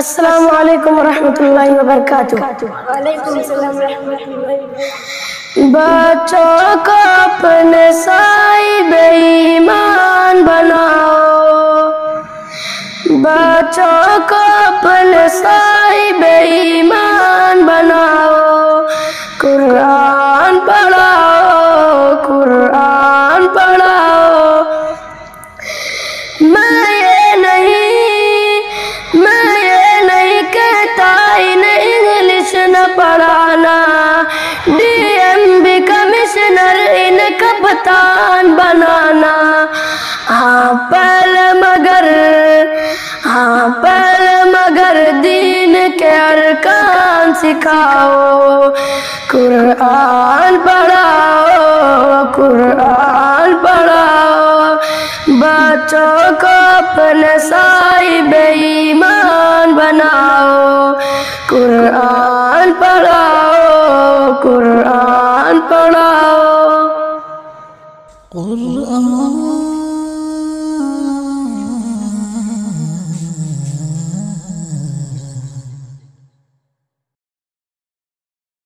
अस्सलामु अलैकुम रहमतुल्लाहि व बरकातुहू। वालेकुम सलाम रहमतुल्लाहि व बरकातुहू। बच्चों को अपने साहिब ईमान बनाओ, बच्चों को अपने साहिब ईमान बनाओ। कुरान पढ़ाओ, कुरान पढ़ाओ। मैं ये नहीं कहता इन्हें इंग्लिश न पढ़ाना, डीएमबी कमिश्नर इन्हें कप्तान बनाना। हाँ पहले मगर दीन के अरकान सिखाओ। कुरान पढ़ाओ, कुरान पढ़ाओ। बच्चों को अपने साहिब ईमान बनाओ। कुरान पढ़ाओ, कुरान पढ़ाओ।